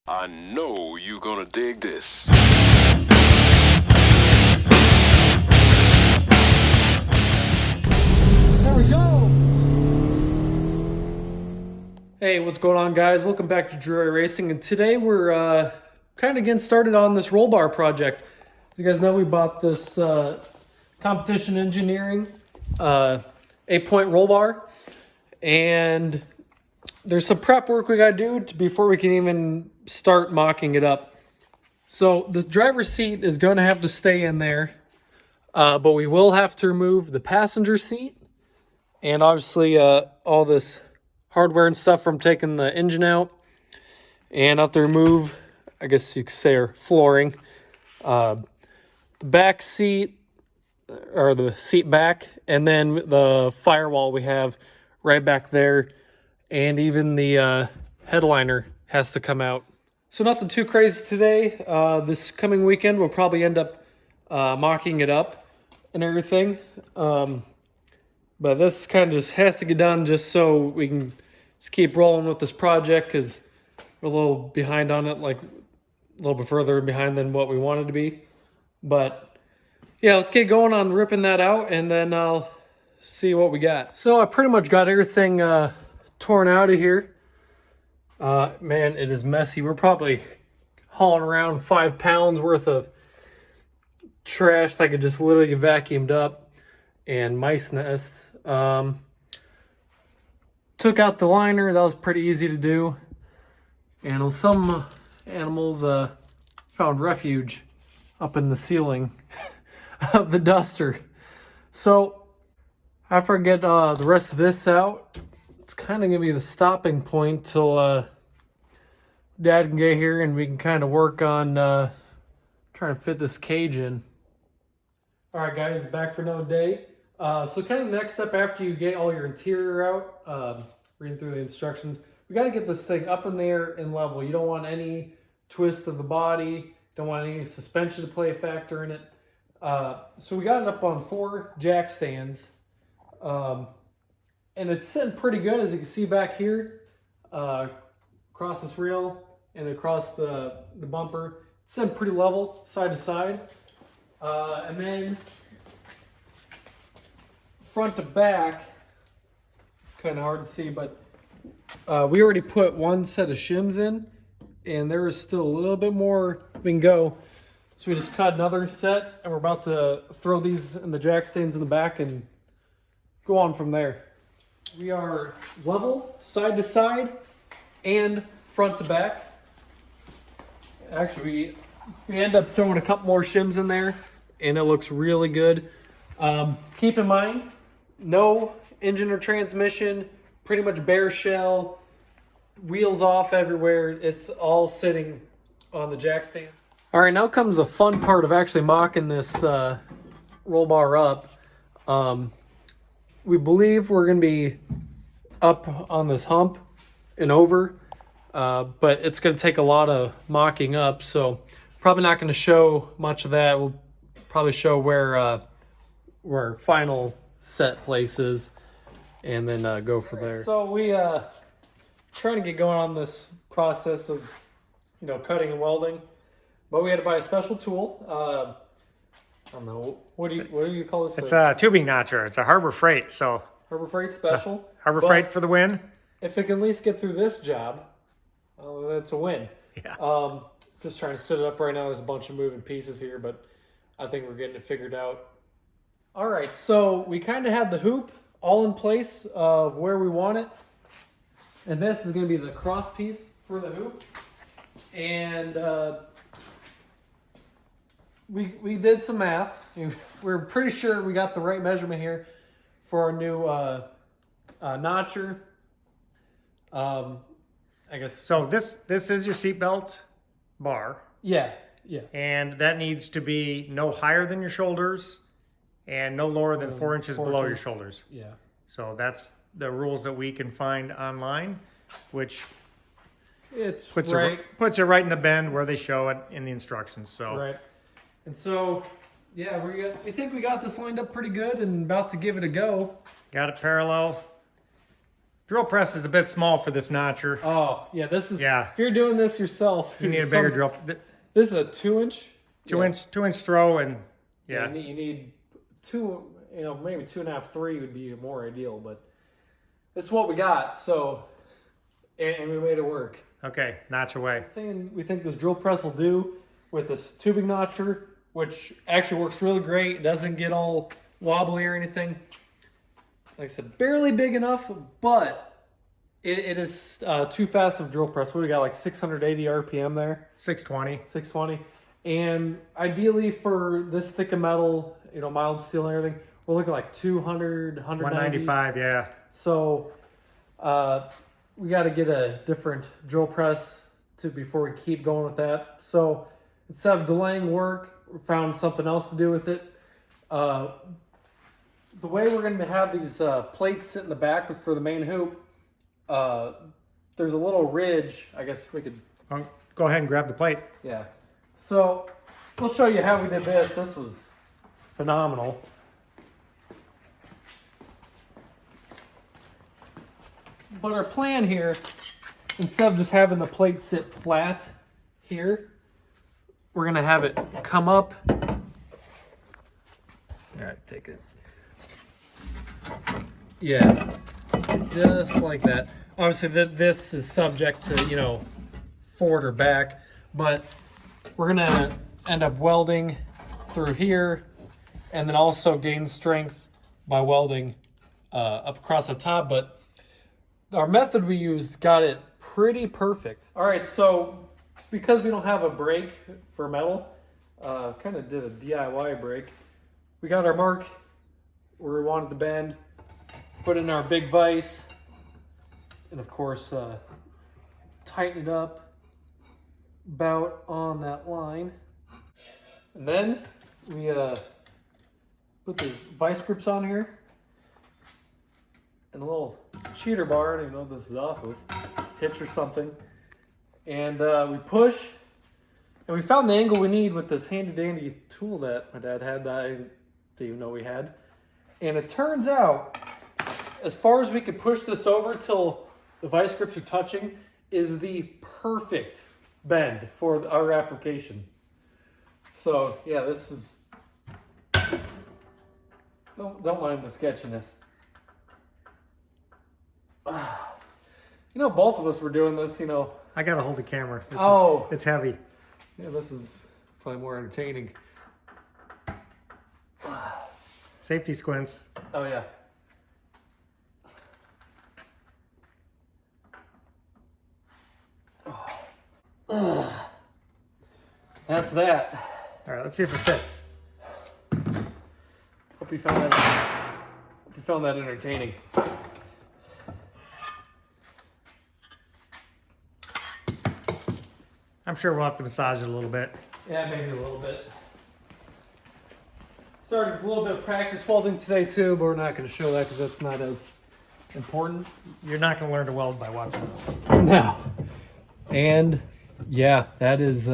I know you're gonna dig this. There we go! Hey, what's going on, guys? Welcome back to Drury Racing, and today we're kind of getting started on this roll bar project. As you guys know, we bought this competition engineering 8-point roll bar, and there's some prep work we got to do before we can even start mocking it up. So the driver's seat is going to have to stay in there, but we will have to remove the passenger seat and obviously all this hardware and stuff from taking the engine out, and have to remove, I guess you could say, our flooring, the back seat, or the seat back, and then the firewall we have right back there, and even the headliner has to come out. So nothing too crazy today. This coming weekend we'll probably end up mocking it up and everything. But this kind of just has to get done just so we can just keep rolling with this project, because we're a little behind on it, like a little bit further behind than what we wanted to be. But yeah, let's get going on ripping that out, and then I'll see what we got. So I pretty much got everything torn out of here. Man, it is messy. We're probably hauling around 5 pounds worth of trash that I could just literally vacuumed up, and mice nests. Took out the liner. That was pretty easy to do. And some animals found refuge up in the ceiling of the duster. So after I get the rest of this out, it's kind of going to be the stopping point till Dad can get here and we can kind of work on trying to fit this cage in. All right, guys, back for another day. So kind of the next step after you get all your interior out, reading through the instructions, we got to get this thing up in there and level. You don't want any twist of the body. Don't want any suspension to play a factor in it. So we got it up on 4 jack stands. And it's sitting pretty good, as you can see back here, across this rail and across the bumper. It's sitting pretty level, side to side. And then front to back, it's kind of hard to see, but we already put 1 set of shims in, and there is still a little bit more we can go. So we just cut another set, and we're about to throw these in the jack stands in the back and go on from there. We are level, side to side, and front to back. Actually, we end up throwing a couple more shims in there, and it looks really good. Keep in mind, no engine or transmission, pretty much bare shell, wheels off everywhere. It's all sitting on the jack stand. All right, now comes the fun part of actually mocking this roll bar up. We believe we're going to be up on this hump and over, but it's going to take a lot of mocking up, so probably not going to show much of that. We'll probably show where our final set place is, and then go from there. So we trying to get going on this process of cutting and welding, but we had to buy a special tool. I don't know. What do you call this? It's a tubing notcher. It's a Harbor Freight. So Harbor Freight special. Harbor Freight for the win. If it can at least get through this job, well, that's a win. Yeah. Just trying to set it up right now. There's a bunch of moving pieces here, but I think we're getting it figured out. All right, so we kind of had the hoop all in place of where we want it. And this is going to be the cross piece for the hoop. And we did some math. We're pretty sure we got the right measurement here for our new notcher. I guess. So this is your seatbelt bar. Yeah. And that needs to be no higher than your shoulders and no lower than 4 inches below your shoulders. Yeah. So that's the rules that we can find online, which puts it right in the bend where they show it in the instructions. So right. And so, yeah, we think we got this lined up pretty good and about to give it a go. Got it parallel. drill press is a bit small for this notcher. Oh, yeah, this is, yeah. If you're doing this yourself, you need a bigger drill. This is a 2-inch? Two inch throw, and yeah. You need two, maybe 2.5, 3 would be more ideal, but this is what we got, so, and we made it work. Okay, notch away. Saying we think this drill press will do with this tubing notcher, which actually works really great. It doesn't get all wobbly or anything. Like I said, barely big enough, but it is too fast of drill press. What do we got, like 680 RPM there? 620. 620. And ideally for this thick of metal, mild steel and everything, we're looking like 200, 195, yeah. So we got to get a different drill press before we keep going with that. So instead of delaying work, we found something else to do with it. The way we're going to have these plates sit in the back was for the main hoop. There's a little ridge. I guess we could... Go ahead and grab the plate. Yeah. So we'll show you how we did this. This was phenomenal. But our plan here, instead of just having the plate sit flat here, we're going to have it come up. All right, take it. Yeah, just like that. Obviously, this is subject to, forward or back, but we're going to end up welding through here and then also gain strength by welding up across the top. But our method we used got it pretty perfect. All right, so because we don't have a brake for metal, kind of did a DIY brake. We got our mark where we wanted to bend, put in our big vise, and of course tighten it up about on that line. And then we put these vise grips on here and a little cheater bar, I don't even know what this is off of, hitch or something. And we push, and we found the angle we need with this handy dandy tool that my dad had that I didn't even know we had. And it turns out, as far as we could push this over till the vice grips are touching, is the perfect bend for our application. So yeah, this is, don't mind the sketchiness. Both of us were doing this, I gotta hold the camera. It's heavy. Yeah, this is probably more entertaining. Safety squints. Oh yeah. That's that. All right, let's see if it fits. Hope you found that entertaining. I'm sure we'll have to massage it a little bit. Yeah, maybe a little bit. Started a little bit of practice welding today too, but we're not going to show that because that's not as important. You're not going to learn to weld by watching this. No. And yeah, that is.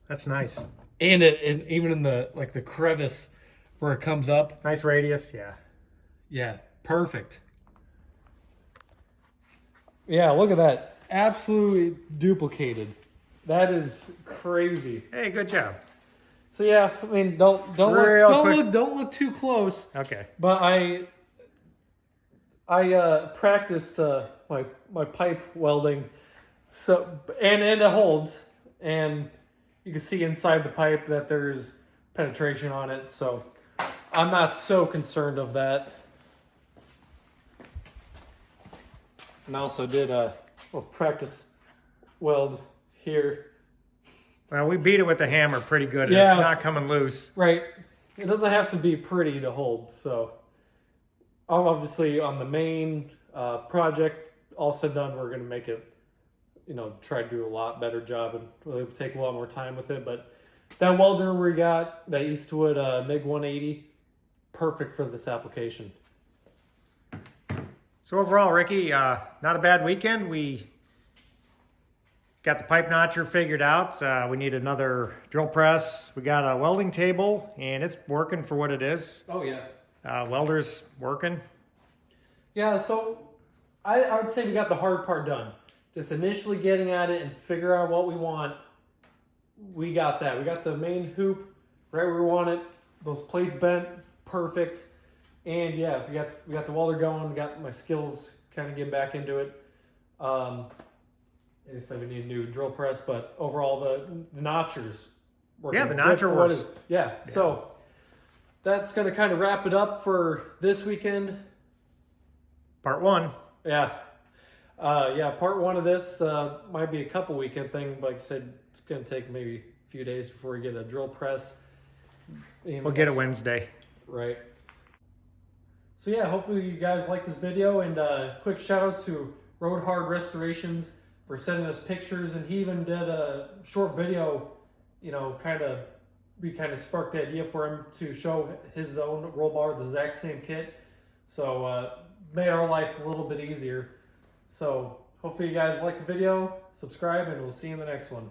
That's nice. And it even in the crevice where it comes up. Nice radius, yeah. Yeah, perfect. Yeah, look at that. Absolutely duplicated. That is crazy. Hey, good job. So yeah, I mean, don't look too close. Okay. But I practiced my pipe welding, so and it holds, and you can see inside the pipe that there's penetration on it. So I'm not so concerned of that. And I also did practice weld here. Well, we beat it with the hammer pretty good. Yeah. It's not coming loose. Right. It doesn't have to be pretty to hold. So obviously on the main project, all said and done, we're going to make it, try to do a lot better job and really take a lot more time with it. But that welder we got, that Eastwood MIG 180, perfect for this application. So overall, Ricky, not a bad weekend. We got the pipe notcher figured out. We need another drill press. We got a welding table, and it's working for what it is. Oh, yeah. Welder's working. Yeah, so I would say we got the hard part done. Just initially getting at it and figure out what we want. We got that. We got the main hoop right where we want it. Those plates bent, perfect. And yeah, we got the welder going. We got my skills kind of getting back into it. Like I said, we need a new drill press, but overall the notchers working. Yeah, the notcher works. Yeah, so that's going to kind of wrap it up for this weekend. Part 1. Yeah. Part 1 of this might be a couple weekend thing. Like I said, it's going to take maybe a few days before we get a drill press. We'll get it Wednesday. Right. So yeah, hopefully you guys like this video, and quick shout out to Road Hard Restorations for sending us pictures, and he even did a short video, we kind of sparked the idea for him to show his own roll bar with the exact same kit. So made our life a little bit easier. So hopefully you guys like the video, subscribe, and we'll see you in the next one.